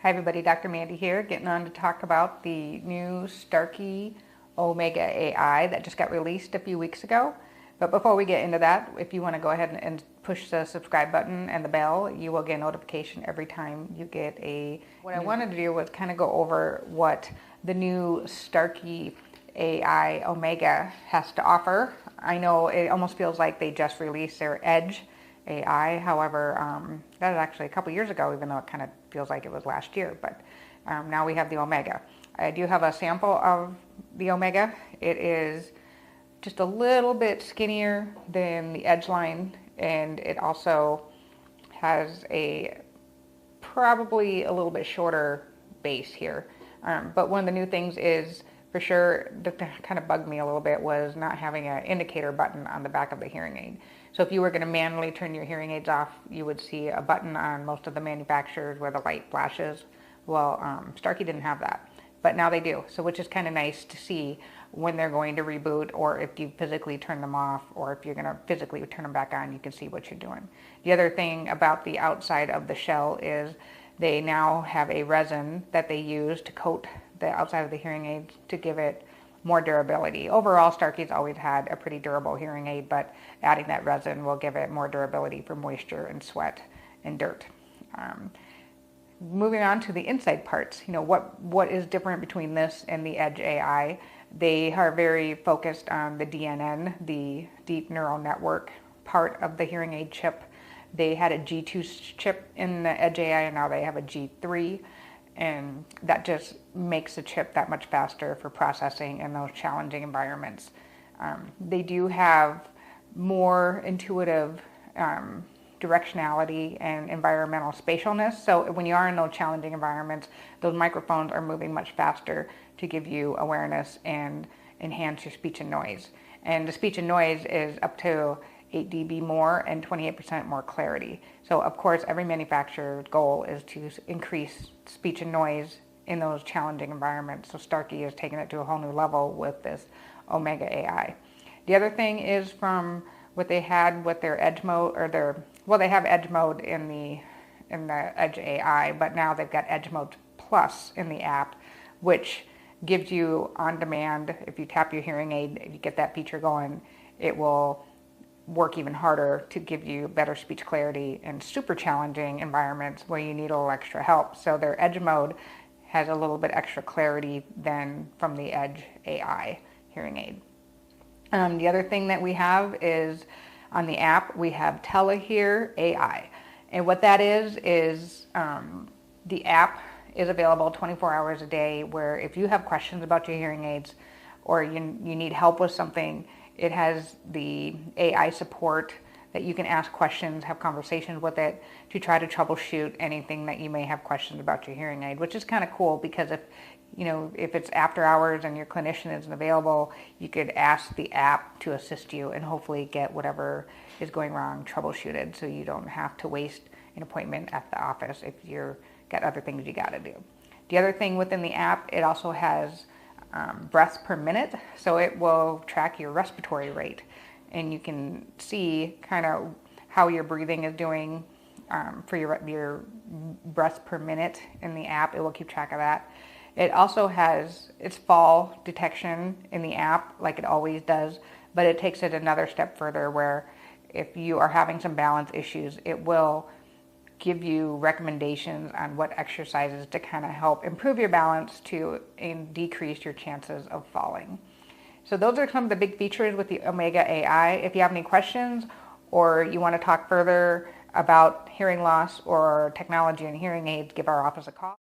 Hi everybody, Dr. Mandy here, getting on to talk about the new Starkey Omega AI that just got released a few weeks ago. But before we get into that, if you want to go ahead and push the subscribe button and the bell, you will get a notification every time you get a... What I wanted to do was kind of go over what the new Starkey AI Omega has to offer. I know it almost feels like they just released their Edge AI. However, that was actually a couple years ago, even though it kind of feels like it was last year. But now we have the Omega. I do have a sample of the Omega. It is just a little bit skinnier than the Edge line, and it also has a probably a little bit shorter base here. But one of the new things is, for sure, that kind of bugged me a little bit, was not having an indicator button on the back of the hearing aid. So if you were going to manually turn your hearing aids off, you would see a button on most of the manufacturers where the light flashes. Well, Starkey didn't have that, but now they do. So which is kind of nice to see when they're going to reboot, or if you physically turn them off, or if you're going to physically turn them back on, you can see what you're doing. The other thing about the outside of the shell is they now have a resin that they use to coat the outside of the hearing aid to give it more durability. Overall, Starkey's always had a pretty durable hearing aid, but adding that resin will give it more durability for moisture and sweat and dirt. Moving on to the inside parts, what is different between this and the Edge AI? They are very focused on the DNN, the deep neural network part of the hearing aid chip. They had a G2 chip in the Edge AI, and now they have a G3. And that just makes the chip that much faster for processing in those challenging environments. They do have more intuitive directionality and environmental spatialness. So when you are in those challenging environments, those microphones are moving much faster to give you awareness and enhance your speech and noise. And the speech and noise is up to 8 dB more and 28% more clarity. So of course, every manufacturer's goal is to increase speech and noise in those challenging environments. So Starkey is taking it to a whole new level with this Omega AI. The other thing is from what they had with their Edge mode, or they have Edge mode in the Edge AI, but now they've got Edge mode Plus in the app, which gives you on demand. If you tap your hearing aid, if you get that feature going, it will work even harder to give you better speech clarity in super challenging environments where you need a little extra help. So their Edge mode has a little bit extra clarity than from the Edge AI hearing aid. The other thing that we have is on the app, we have Telehear AI. And what that is the app is available 24 hours a day, where if you have questions about your hearing aids or you need help with something, it has the AI support that you can ask questions, have conversations with it to try to troubleshoot anything that you may have questions about your hearing aid, which is kind of cool, because if it's after hours and your clinician isn't available, you could ask the app to assist you and hopefully get whatever is going wrong troubleshooted, so you don't have to waste an appointment at the office if you've got other things you got to do. The other thing within the app, it also has breaths per minute, so it will track your respiratory rate, and you can see kind of how your breathing is doing for your breaths per minute in the app. It will keep track of that. It also has its fall detection in the app, like it always does, but it takes it another step further, where if you are having some balance issues, it will give you recommendations on what exercises to kind of help improve your balance and decrease your chances of falling. So those are some of the big features with the Omega AI. If you have any questions, or you want to talk further about hearing loss or technology and hearing aids, give our office a call.